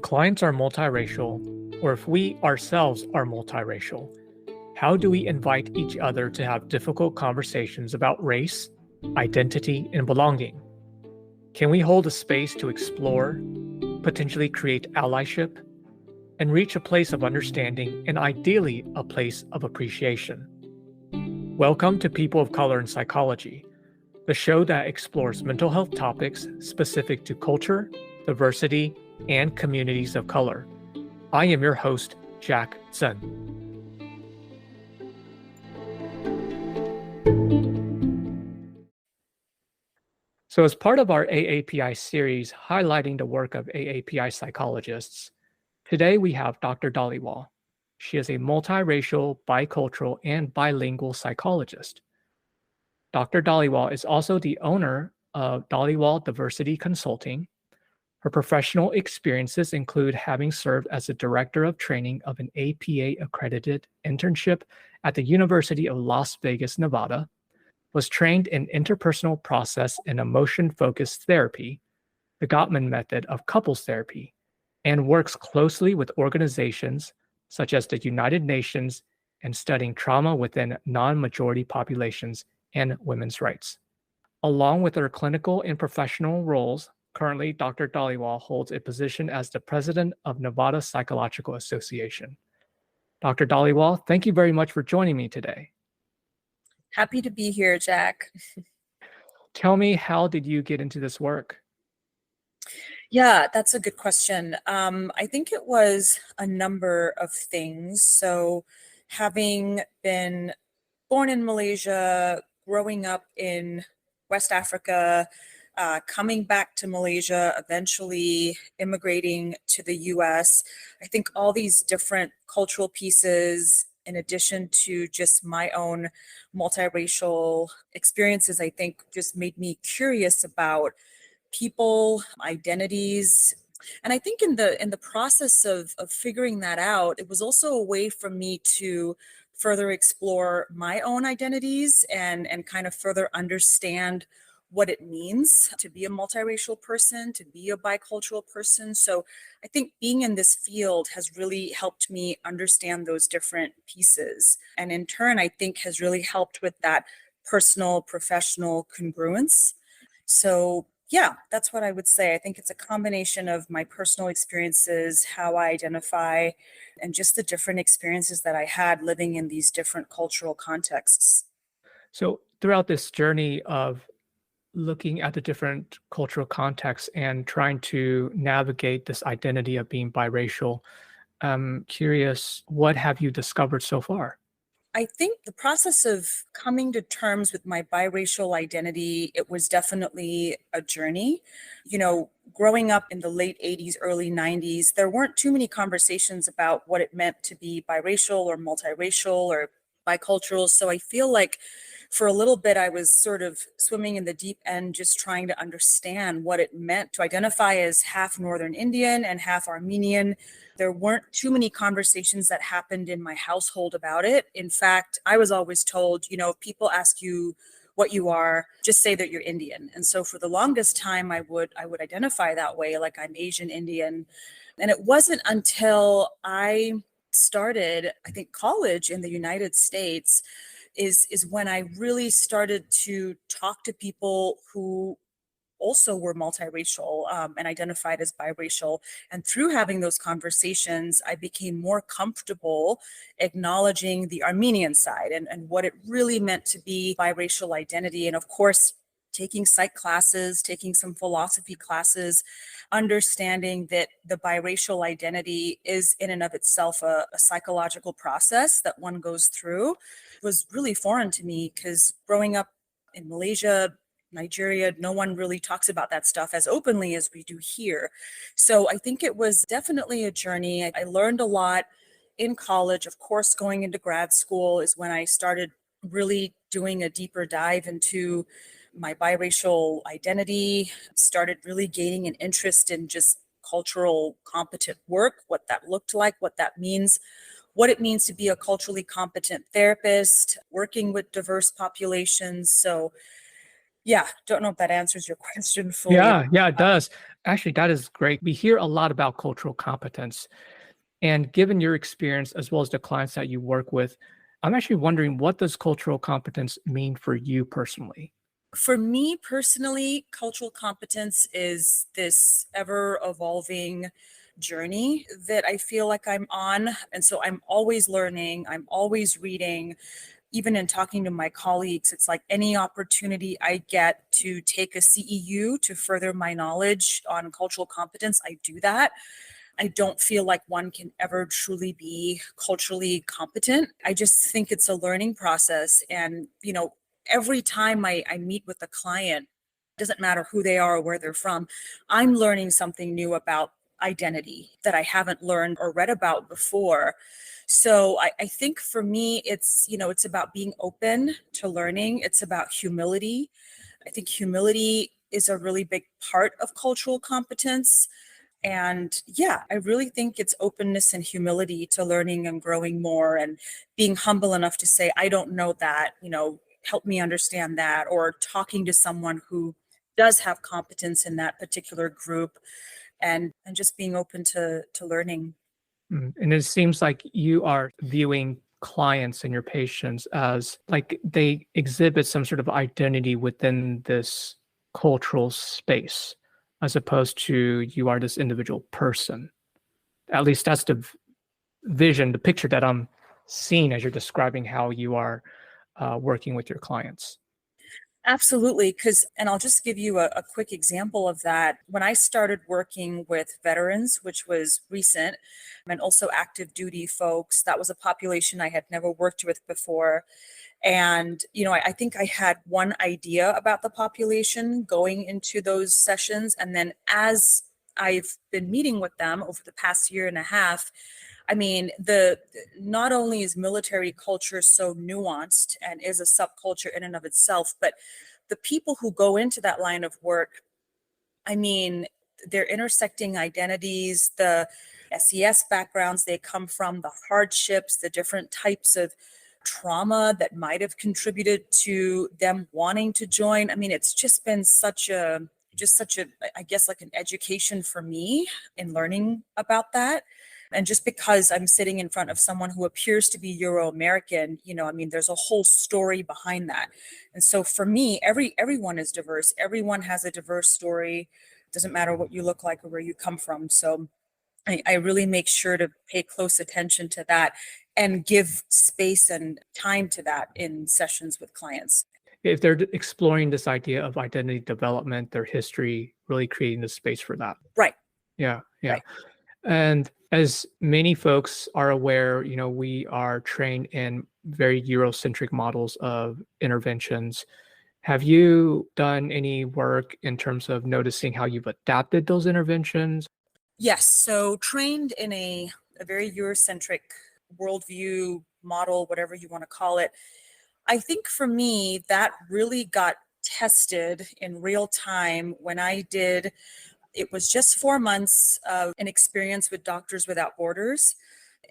clients are multiracial, or if we ourselves are multiracial, how do we invite each other to have difficult conversations about race, identity, and belonging? Can we hold a space to explore, potentially create allyship, and reach a place of understanding and ideally a place of appreciation? Welcome to People of Color in Psychology, the show that explores mental health topics specific to culture, diversity, and communities of color. I am your host, Jack Zen. So as part of our AAPI series highlighting the work of AAPI psychologists, today we have Dr. Dhaliwal. She is a multiracial, bicultural, and bilingual psychologist. Dr. Dhaliwal is also the owner of Dhaliwal Diversity Consulting. Her professional experiences include having served as the director of training of an APA-accredited internship at the University of Las Vegas, Nevada, was trained in interpersonal process and emotion-focused therapy, the Gottman method of couples therapy, and works closely with organizations such as the United Nations and studying trauma within non-majority populations and women's rights. Along with her clinical and professional roles, currently, Dr. Dhaliwal holds a position as the president of Nevada Psychological Association. Dr. Dhaliwal, thank you very much for joining me today. Happy to be here, Jack. Tell me, how did you get into this work? Yeah, that's a good question. I think it was a number of things. So having been born in Malaysia, growing up in West Africa, coming back to Malaysia, eventually immigrating to the US. I think all these different cultural pieces, in addition to just my own multiracial experiences, I think just made me curious about people, identities. And I think in the process of figuring that out, it was also a way for me to further explore my own identities and kind of further understand what it means to be a multiracial person, to be a bicultural person. So I think being in this field has really helped me understand those different pieces. And in turn, I think has really helped with that personal, professional congruence. So yeah, that's what I would say. I think it's a combination of my personal experiences, how I identify, and just the different experiences that I had living in these different cultural contexts. So throughout this journey of looking at the different cultural contexts and trying to navigate this identity of being biracial, I'm curious, what have you discovered so far? I think the process of coming to terms with my biracial identity, it was definitely a journey. You know, growing up in the late 80s, early 90s, there weren't too many conversations about what it meant to be biracial or multiracial or bicultural. So I feel like for a little bit, I was sort of swimming in the deep end, just trying to understand what it meant to identify as half Northern Indian and half Armenian. There weren't too many conversations that happened in my household about it. In fact, I was always told, you know, if people ask you what you are, just say that you're Indian. And so for the longest time, I would identify that way, like I'm Asian Indian. And it wasn't until I started, I think, college in the United States is when I really started to talk to people who also were multiracial and identified as biracial. And through having those conversations, I became more comfortable acknowledging the Armenian side and what it really meant to be biracial identity. And of course, taking psych classes, taking some philosophy classes, understanding that the biracial identity is in and of itself a psychological process that one goes through was really foreign to me because growing up in Malaysia, Nigeria, no one really talks about that stuff as openly as we do here. So I think it was definitely a journey. I learned a lot in college. Of course, going into grad school is when I started really doing a deeper dive into my biracial identity, started really gaining an interest in just cultural competent work, what that looked like, what that means, what it means to be a culturally competent therapist, working with diverse populations. So Yeah, don't know if that answers your question fully. Yeah, yeah, it does. Actually, that is great. We hear a lot about cultural competence. And given your experience as well as the clients that you work with, I'm actually wondering, what does cultural competence mean for you personally? For me personally, cultural competence is this ever evolving journey that I feel like I'm on. And so I'm always learning, I'm always reading. Even in talking to my colleagues, it's like any opportunity I get to take a CEU to further my knowledge on cultural competence, I do that. I don't feel like one can ever truly be culturally competent. I just think it's a learning process. And, every time I meet with a client, it doesn't matter who they are or where they're from, I'm learning something new about identity that I haven't learned or read about before. So I think for me, it's about being open to learning. It's about humility. I think humility is a really big part of cultural competence. And yeah, I really think it's openness and humility to learning and growing more and being humble enough to say, I don't know that, help me understand that, or talking to someone who does have competence in that particular group and just being open to learning. And it seems like you are viewing clients and your patients as like they exhibit some sort of identity within this cultural space, as opposed to you are this individual person. At least that's the vision, the picture that I'm seeing as you're describing how you are working with your clients. Absolutely. And I'll just give you a quick example of that. When I started working with veterans, which was recent, and also active duty folks, that was a population I had never worked with before. And, I think I had one idea about the population going into those sessions. And then as I've been meeting with them over the past year and a half, I mean, the not only is military culture so nuanced and is a subculture in and of itself, but the people who go into that line of work, I mean, they're intersecting identities, the SES backgrounds they come from, the hardships, the different types of trauma that might have contributed to them wanting to join. I mean, it's just been such a, I guess, like an education for me in learning about that. And just because I'm sitting in front of someone who appears to be Euro American, I mean, there's a whole story behind that. And so for me, everyone is diverse. Everyone has a diverse story. Doesn't matter what you look like or where you come from. So I really make sure to pay close attention to that and give space and time to that in sessions with clients. If they're exploring this idea of identity development, their history, really creating the space for that. Right, Yeah, yeah. right. And as many folks are aware, we are trained in very Eurocentric models of interventions. Have you done any work in terms of noticing how you've adapted those interventions? Yes. So trained in a very Eurocentric worldview model, whatever you want to call it. I think for me, that really got tested in real time when I did, it was just 4 months of an experience with Doctors Without Borders.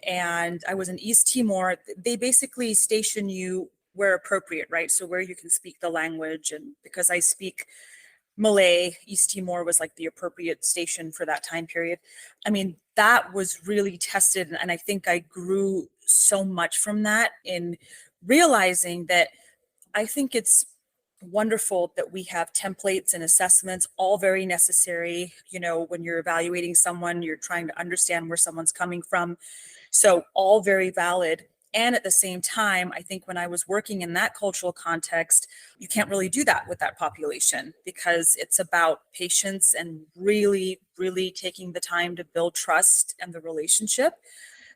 And I was in East Timor. They basically station you where appropriate, right? So where you can speak the language. And because I speak Malay, East Timor was like the appropriate station for that time period. I mean, that was really tested. And I think I grew so much from that in realizing that I think it's wonderful that we have templates and assessments, all very necessary. When you're evaluating someone, you're trying to understand where someone's coming from. So, all very valid. And at the same time, I think when I was working in that cultural context, you can't really do that with that population because it's about patience and really, really taking the time to build trust and the relationship.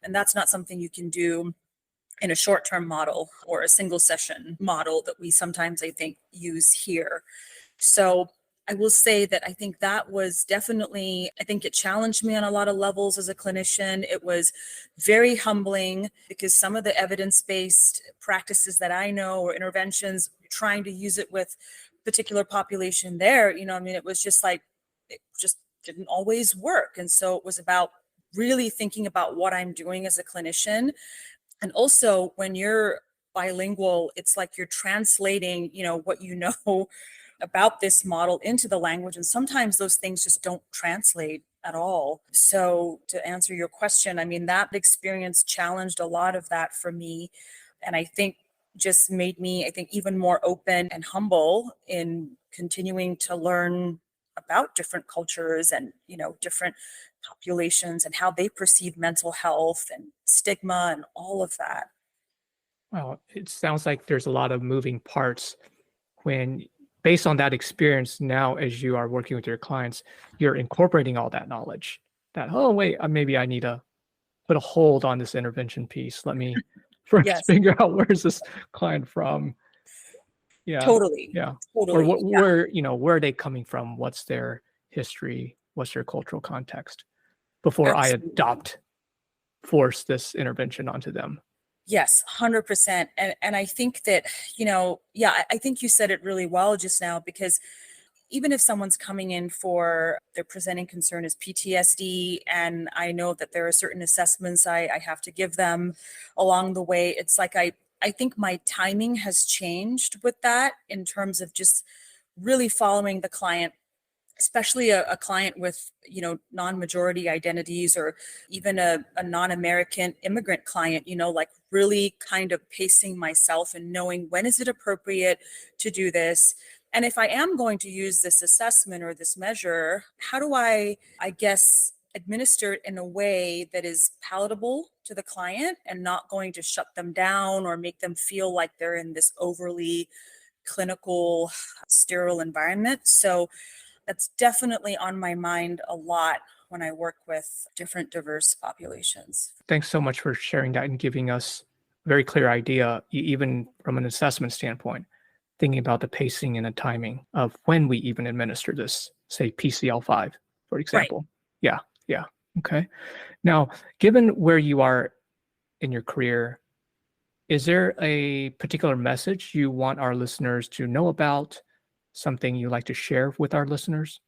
And that's not something you can do in a short-term model or a single session model that we sometimes, I think, use here. So I will say that I think that was definitely, I think it challenged me on a lot of levels as a clinician. It was very humbling because some of the evidence-based practices that I know or interventions, trying to use it with particular population there, I mean, it was just like, it just didn't always work. And so it was about really thinking about what I'm doing as a clinician. And also when you're bilingual, it's like you're translating, what you know about this model into the language. And sometimes those things just don't translate at all. So to answer your question, I mean, that experience challenged a lot of that for me. And I think just made me, I think, even more open and humble in continuing to learn about different cultures and, different populations and how they perceive mental health and stigma and all of that. Well, it sounds like there's a lot of moving parts when, based on that experience, now as you are working with your clients, you're incorporating all that knowledge that, oh, wait, maybe I need to put a hold on this intervention piece. Let me first Yes, figure out where's this client from. Yeah. totally. Yeah. Or Totally. what, where are they coming from? What's their history? What's their cultural context before I Absolutely. force this intervention onto them? Yes, 100%. And I think that, yeah, I think you said it really well just now, because even if someone's coming in for their presenting concern is PTSD, and I know that there are certain assessments I have to give them along the way, it's like I think my timing has changed with that in terms of just really following the client, especially a client with non-majority identities, or even a non-American immigrant client, like really kind of pacing myself and knowing when is it appropriate to do this. And if I am going to use this assessment or this measure, how do I guess, administer it in a way that is palatable to the client and not going to shut them down or make them feel like they're in this overly clinical, sterile environment. So that's definitely on my mind a lot when I work with different diverse populations. Thanks so much for sharing that and giving us a very clear idea, even from an assessment standpoint, thinking about the pacing and the timing of when we even administer this, say PCL5, for Right. example. Yeah, yeah. Okay. Now, given where you are in your career, is there a particular message you want our listeners to know about? Something you like to share with our listeners?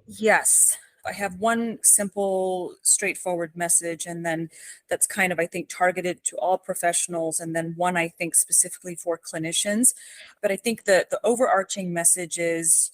Yes. I have one simple, straightforward message, and then that's kind of, I think, targeted to all professionals, and then one I think specifically for clinicians. But I think the overarching message is,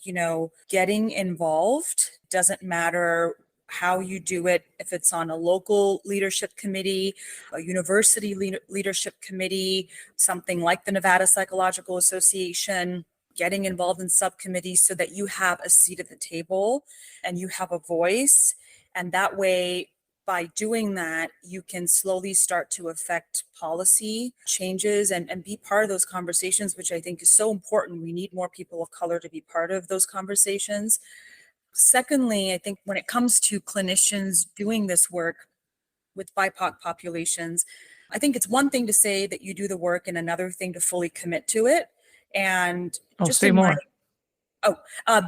getting involved doesn't matter how you do it, if it's on a local leadership committee, a university leadership committee, something like the Nevada Psychological Association, getting involved in subcommittees so that you have a seat at the table and you have a voice. And that way, by doing that, you can slowly start to affect policy changes and be part of those conversations, which I think is so important. We need more people of color to be part of those conversations. Secondly, I think when it comes to clinicians doing this work with BIPOC populations, I think it's one thing to say that you do the work and another thing to fully commit to it. And Oh, just say in my more.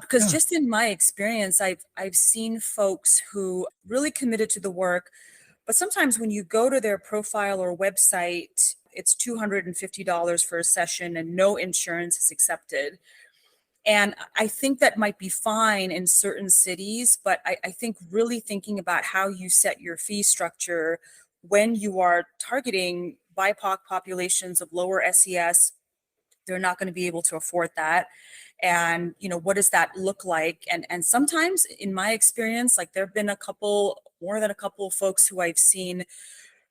because Yeah. just in my experience, I've seen folks who really committed to the work, but sometimes when you go to their profile or website, it's $250 for a session and no insurance is accepted. And I think that might be fine in certain cities, but I think really thinking about how you set your fee structure when you are targeting BIPOC populations of lower SES, they're not going to be able to afford that. And what does that look like? And sometimes in my experience, like there have been more than a couple of folks who I've seen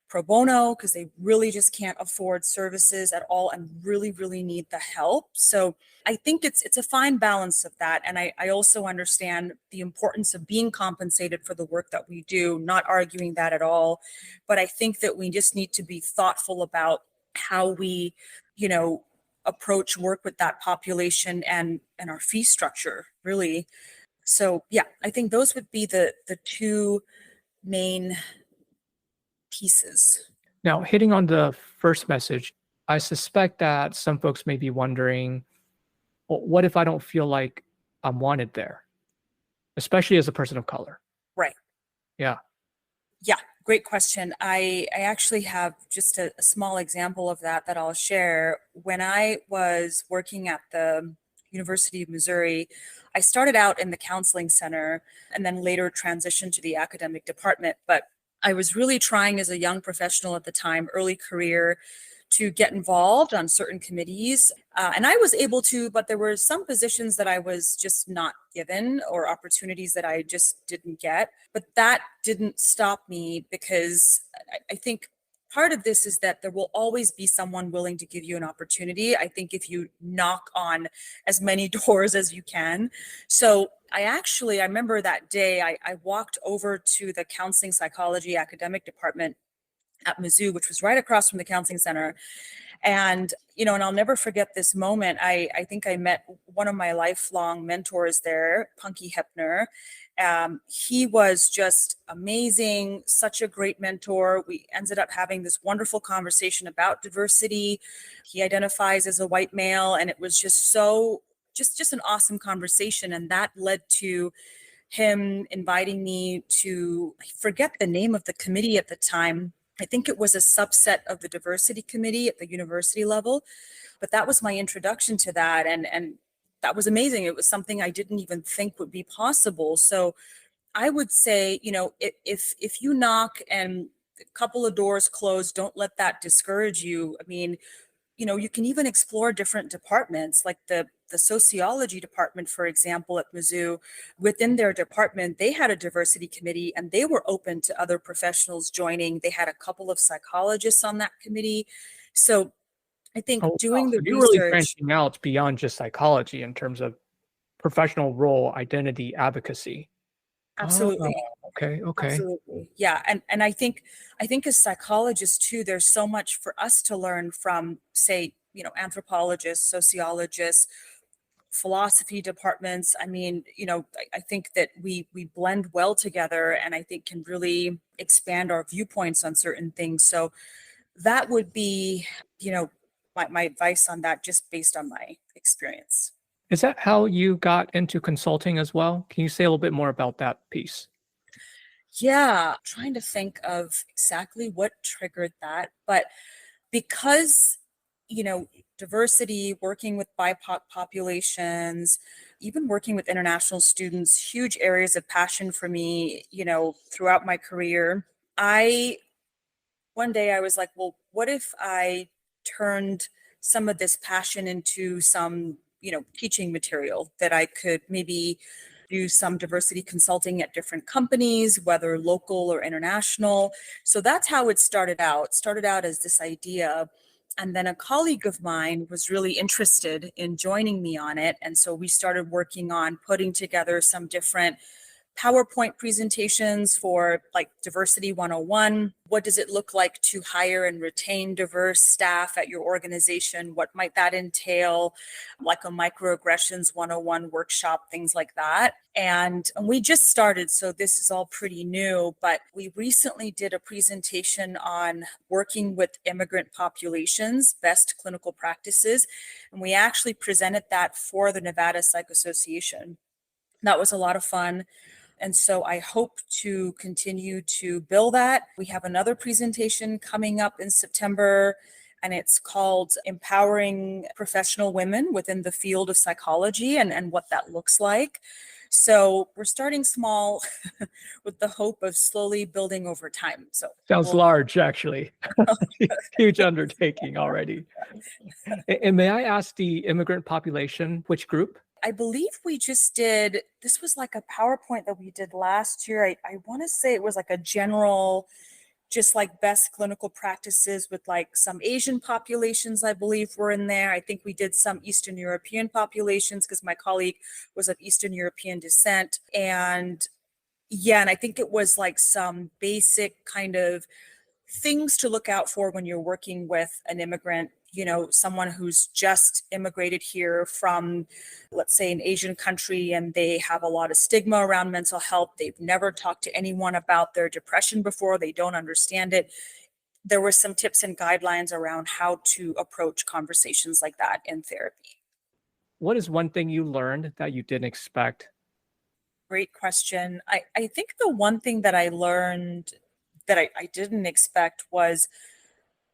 pro bono because they really just can't afford services at all and really, really need the help. So I think it's a fine balance of that. And I also understand the importance of being compensated for the work that we do, not arguing that at all. But I think that we just need to be thoughtful about how we, you know, approach work with that population and our fee structure, really. So yeah, I think those would be the two main pieces. Now, hitting on the first message, I suspect that some folks may be wondering, well, what if I don't feel like I'm wanted there, especially as a person of color? Right. Yeah. Yeah, great question. I actually have just a small example of that I'll share. When I was working at the University of Missouri, I started out in the counseling center and then later transitioned to the academic department. But I was really trying as a young professional at the time, early career, to get involved on certain committees. And I was able to, but there were some positions that I was just not given or opportunities that I just didn't get. But that didn't stop me because I think part of this is that there will always be someone willing to give you an opportunity. I think if you knock on as many doors as you can. So I remember that day I walked over to the counseling psychology academic department at Mizzou, which was right across from the counseling center. And, and I'll never forget this moment. I think I met one of my lifelong mentors there, Punky Hepner. He was just amazing, such a great mentor. We ended up having this wonderful conversation about diversity. He identifies as a white male, and it was just an awesome conversation. And that led to him inviting me to, I forget the name of the committee at the time. I think it was a subset of the diversity committee at the university level, but that was my introduction to that. And that was amazing. It was something I didn't even think would be possible. So I would say, if you knock and a couple of doors close, don't let that discourage you. I mean, you can even explore different departments, like the sociology department, for example, at Mizzou. Within their department, they had a diversity committee and they were open to other professionals joining. They had a couple of psychologists on that committee. So I think Oh, wow. doing So the you're really research, branching out beyond just psychology in terms of professional role identity advocacy. Oh, absolutely. okay, okay. Absolutely. Yeah. And I think as psychologists too, there's so much for us to learn from, say, anthropologists, sociologists, philosophy departments. I mean, I think that we blend well together and I think can really expand our viewpoints on certain things. So that would be, my advice on that, just based on my experience. Is that how you got into consulting as well? Can you say a little bit more about that piece? Yeah, trying to think of exactly what triggered that. But because, you know, diversity, working with BIPOC populations, even working with international students, huge areas of passion for me, throughout my career. I One day I was like, well, what if I turned some of this passion into some, teaching material that I could maybe do some diversity consulting at different companies, whether local or international. So that's how it started out. It started out as this idea. And then a colleague of mine was really interested in joining me on it. And so we started working on putting together some different PowerPoint presentations for like Diversity 101. What does it look like to hire and retain diverse staff at your organization? What might that entail? Like a microaggressions 101 workshop, things like that. And we just started, so this is all pretty new, but we recently did a presentation on working with immigrant populations, best clinical practices. And we actually presented that for the Nevada Psych Association. That was a lot of fun. And so I hope to continue to build that. We have another presentation coming up in September, and it's called Empowering Professional Women Within the Field of Psychology and what that looks like. So we're starting small with the hope of slowly building over time. So Sounds we'll, large, actually. Huge undertaking already. And may I ask the immigrant population, which group? I believe we just did, this was like a PowerPoint that we did last year. I want to say it was like a general, just like best clinical practices with like some Asian populations, I believe were in there. I think we did some Eastern European populations because my colleague was of Eastern European descent. And yeah, and I think it was like some basic kind of things to look out for when you're working with an immigrant, someone who's just immigrated here from, let's say, an Asian country, and they have a lot of stigma around mental health. They've never talked to anyone about their depression before. They don't understand it. There were some tips and guidelines around how to approach conversations like that in therapy. What is one thing you learned that you didn't expect? Great question. I think the one thing that I learned that I didn't expect was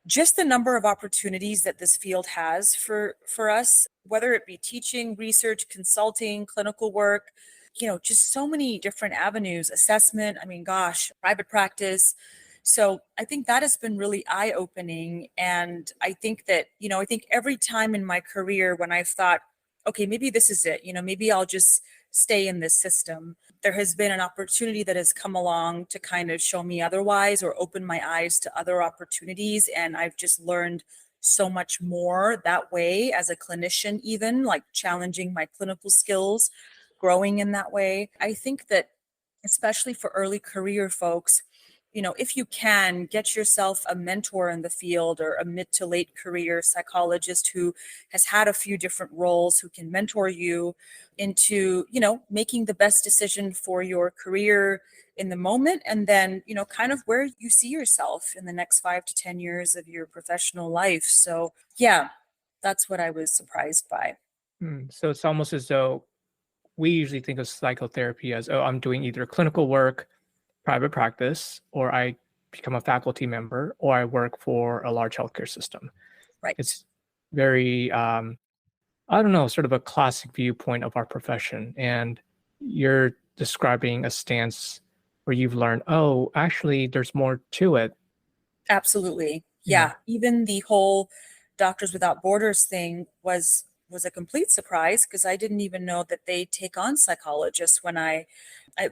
just the number of opportunities that this field has for us, whether it be teaching, research, consulting, clinical work, just so many different avenues, assessment, I mean, gosh, private practice. So I think that has been really eye-opening. And I think that, I think every time in my career when I've thought, okay, maybe this is it, maybe I'll just stay in this system, there has been an opportunity that has come along to kind of show me otherwise or open my eyes to other opportunities. And I've just learned so much more that way as a clinician, even like challenging my clinical skills, growing in that way. I think that especially for early career folks, if you can get yourself a mentor in the field or a mid to late career psychologist who has had a few different roles, who can mentor you into, making the best decision for your career in the moment, and then, kind of where you see yourself in the next 5 to 10 years of your professional life. So, yeah, that's what I was surprised by. So it's almost as though we usually think of psychotherapy as, oh, I'm doing either clinical work, private practice, or I become a faculty member, or I work for a large healthcare system. Right. It's very, I don't know, sort of a classic viewpoint of our profession. And you're describing a stance where you've learned, oh, actually, there's more to it. Absolutely. Yeah. Yeah. Even the whole Doctors Without Borders thing was a complete surprise because I didn't even know that they take on psychologists when I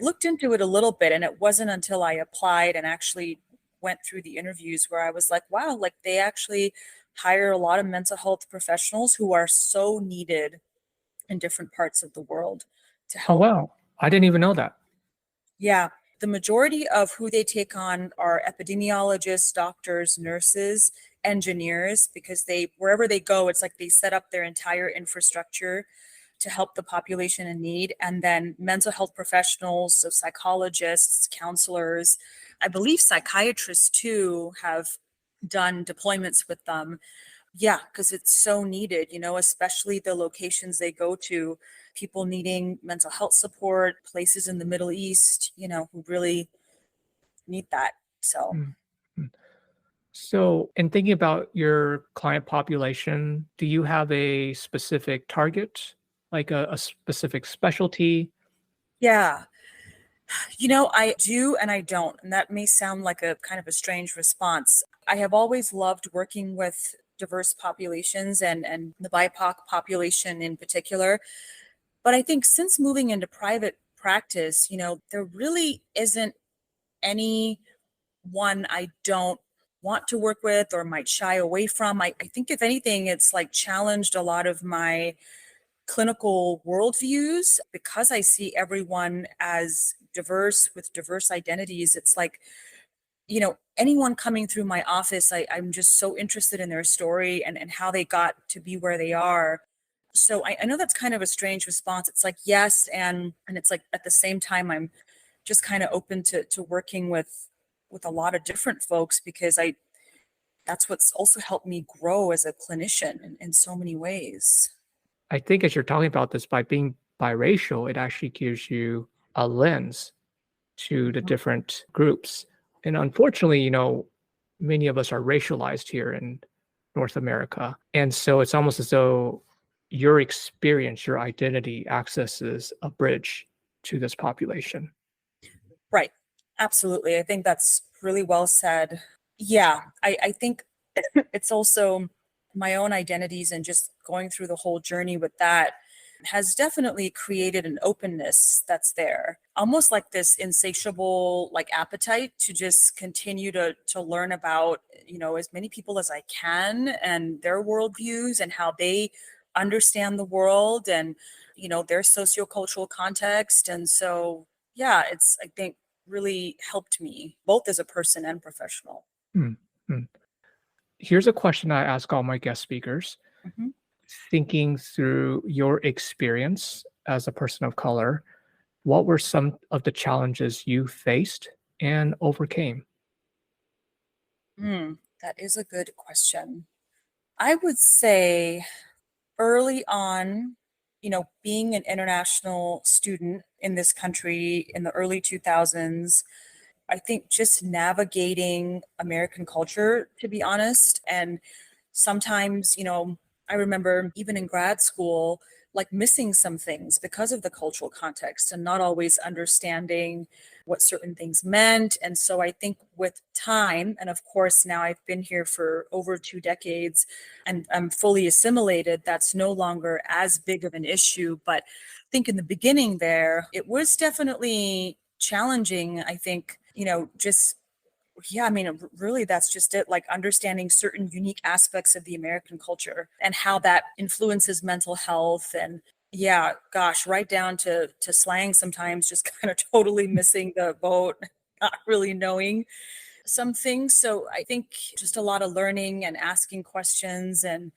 looked into it a little bit, and it wasn't until I applied and actually went through the interviews where I was like, wow, like they actually hire a lot of mental health professionals who are so needed in different parts of the world to Oh, help. wow. I didn't even know that. Yeah, the majority of who they take on are epidemiologists, doctors, nurses, engineers, because they, wherever they go, it's like they set up their entire infrastructure to help the population in need. And then mental health professionals, so psychologists, counselors, I believe psychiatrists too have done deployments with them. Yeah, because it's so needed, especially the locations they go to, people needing mental health support, places in the Middle East, who really need that. So, Mm, mm. So, in thinking about your client population, do you have a specific target, like a specific specialty? yeah, I do and I don't. And that may sound like a kind of a strange response. I have always loved working with diverse populations and the BIPOC population in particular. But I think since moving into private practice, there really isn't any one I don't want to work with or might shy away from. I think, if anything, it's like challenged a lot of my clinical worldviews because I see everyone as diverse with diverse identities. It's like, anyone coming through my office, I'm just so interested in their story and how they got to be where they are. So I know that's kind of a strange response. It's like, yes, and it's like at the same time, I'm just kind of open to working with a lot of different folks because I that's what's also helped me grow as a clinician in so many ways. I think as you're talking about this, by being biracial, it actually gives you a lens to the Mhm. different groups. And unfortunately, many of us are racialized here in North America. And so it's almost as though your experience, your identity accesses a bridge to this population. Right. Absolutely. I think that's really well said. Yeah, I think it's also my own identities and just going through the whole journey with that has definitely created an openness that's there. Almost like this insatiable like appetite to just continue to learn about, as many people as I can and their worldviews and how they understand the world and, their sociocultural context. And so yeah, it's I think really helped me both as a person and professional. Hmm, hmm. Here's a question I ask all my guest speakers. Mhm. Thinking through your experience as a person of color, what were some of the challenges you faced and overcame? That is a good question. I would say early on, being an international student in this country in the early 2000s, I think just navigating American culture, to be honest. And sometimes, I remember even in grad school, like missing some things because of the cultural context and not always understanding. what certain things meant. And so I think with time, and of course, now I've been here for over 2 decades and I'm fully assimilated, that's no longer as big of an issue. But I think in the beginning there, it was definitely challenging. I think, just yeah, I mean, really, that's just it. Like understanding certain unique aspects of the American culture and how that influences mental health. And yeah, gosh, right down to slang sometimes, just kind of totally missing the boat, not really knowing some things. So I think just a lot of learning and asking questions and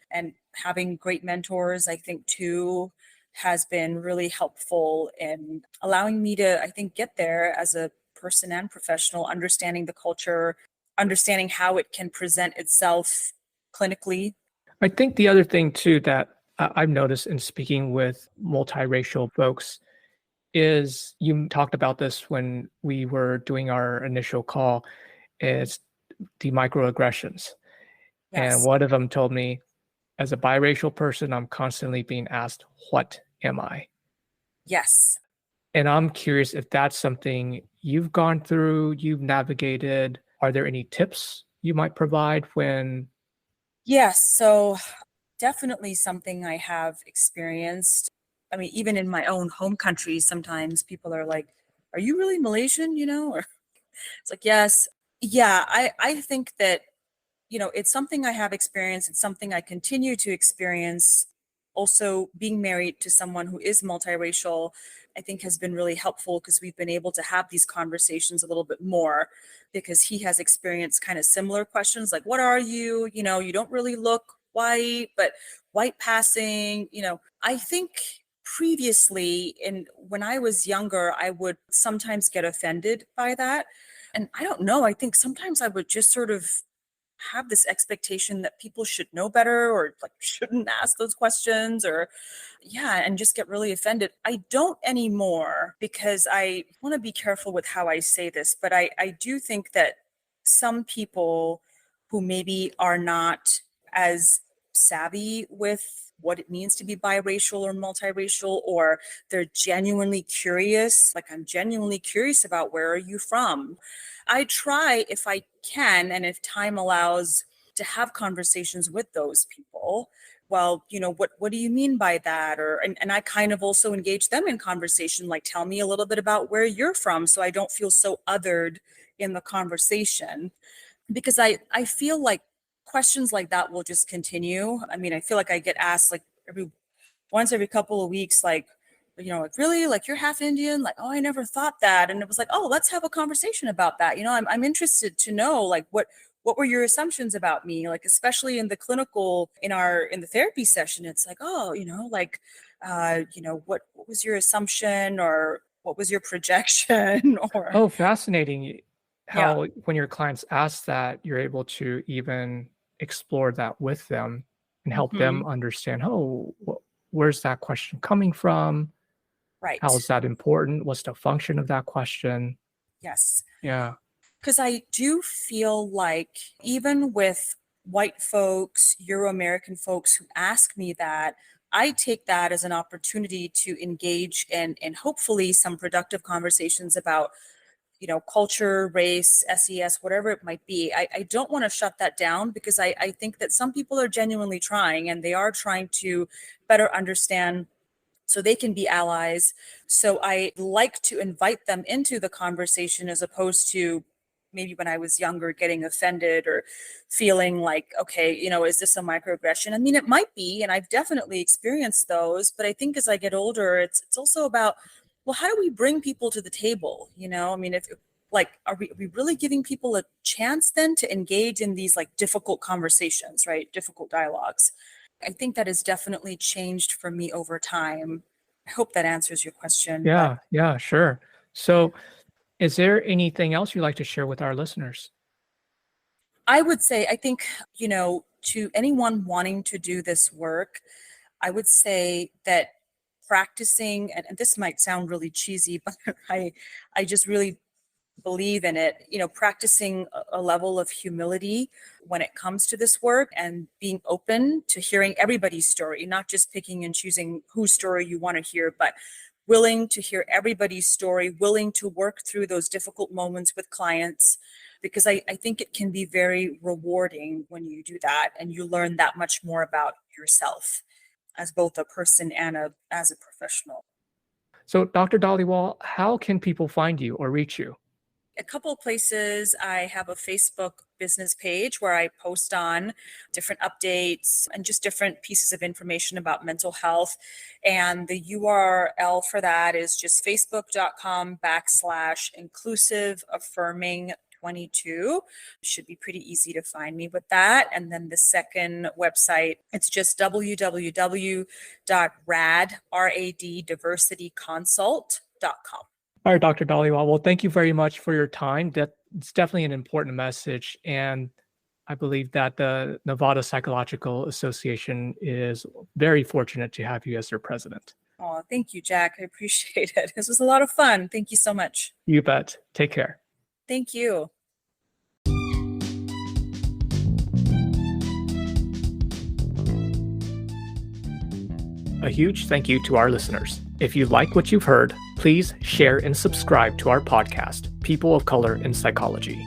having great mentors, I think too, has been really helpful in allowing me to, I think, get there as a person and professional, understanding the culture, understanding how it can present itself clinically. I think the other thing too that I've noticed in speaking with multiracial folks is you talked about this when we were doing our initial call, is the microaggressions. And Yes. one of them told me, as a biracial person, I'm constantly being asked, what am I? Yes. And I'm curious if that's something you've gone through, you've navigated. Are there any tips you might provide when? Yes. So definitely something I have experienced. I mean, even in my own home country, sometimes people are like, "Are you really Malaysian?" Or it's like, "Yes." Yeah, I think that, it's something I have experienced. It's something I continue to experience. Also, being married to someone who is multiracial, I think has been really helpful because we've been able to have these conversations a little bit more because he has experienced kind of similar questions like, what are you? You don't really look white, but white passing, I think previously in when I was younger, I would sometimes get offended by that. And I don't know, I think sometimes I would just sort of have this expectation that people should know better or like shouldn't ask those questions or yeah, and just get really offended. I don't anymore because I want to be careful with how I say this, but I do think that some people who maybe are not as savvy with what it means to be biracial or multiracial, or they're genuinely curious, like I'm genuinely curious about where are you from. I try if I can and if time allows to have conversations with those people. Well, what do you mean by that? Or and I kind of also engage them in conversation, like tell me a little bit about where you're from so I don't feel so othered in the conversation. Because I feel like questions like that will just continue. I mean, I feel like I get asked like every couple of weeks, like, like really, like you're half Indian, like, oh, I never thought that. And it was like, oh, let's have a conversation about that. I'm interested to know like what were your assumptions about me? Like, especially in the clinical, in the therapy session, it's like, oh, like, what was your assumption or what was your projection or Oh, fascinating yeah. how when your clients ask that, you're able to even explore that with them and help them Hmm. understand, oh, where's that question coming from? How Right. is that important? What's the function of that question? Yes. Yeah. Because I do feel like even with white folks, Euro American folks who ask me that, I take that as an opportunity to engage in hopefully some productive conversations about, culture, race, SES, whatever it might be. I don't want to shut that down because I think that some people are genuinely trying and they are trying to better understand so they can be allies. So I like to invite them into the conversation as opposed to maybe when I was younger getting offended or feeling like, okay, is this a microaggression? I mean, it might be, and I've definitely experienced those, but I think as I get older, it's also about, well, how do we bring people to the table? I mean, if like, are we really giving people a chance then to engage in these like difficult conversations, right? Difficult dialogues. I think that has definitely changed for me over time. I hope that answers your question, but Yeah. Yeah. Sure. So, is there anything else you'd like to share with our listeners? I would say, I think, to anyone wanting to do this work, I would say that practicing, and this might sound really cheesy, but I just really believe in it, practicing a level of humility when it comes to this work and being open to hearing everybody's story, not just picking and choosing whose story you want to hear, but willing to hear everybody's story, willing to work through those difficult moments with clients, because I think it can be very rewarding when you do that and you learn that much more about yourself as both a person and as a professional. So, Dr. Dhaliwal, how can people find you or reach you? A couple of places. I have a Facebook business page where I post on different updates and just different pieces of information about mental health. And the URL for that is just facebook.com/inclusive affirming 22. Should be pretty easy to find me with that. And then the second website, it's just www.raddiversityconsult.com. All right, Dr. Dhaliwal. Well, thank you very much for your time. It's definitely an important message. And I believe that the Nevada Psychological Association is very fortunate to have you as their president. Oh, thank you, Jack. I appreciate it. This was a lot of fun. Thank you so much. You bet. Take care. Thank you. A huge thank you to our listeners. If you like what you've heard, please share and subscribe to our podcast, People of Color in Psychology.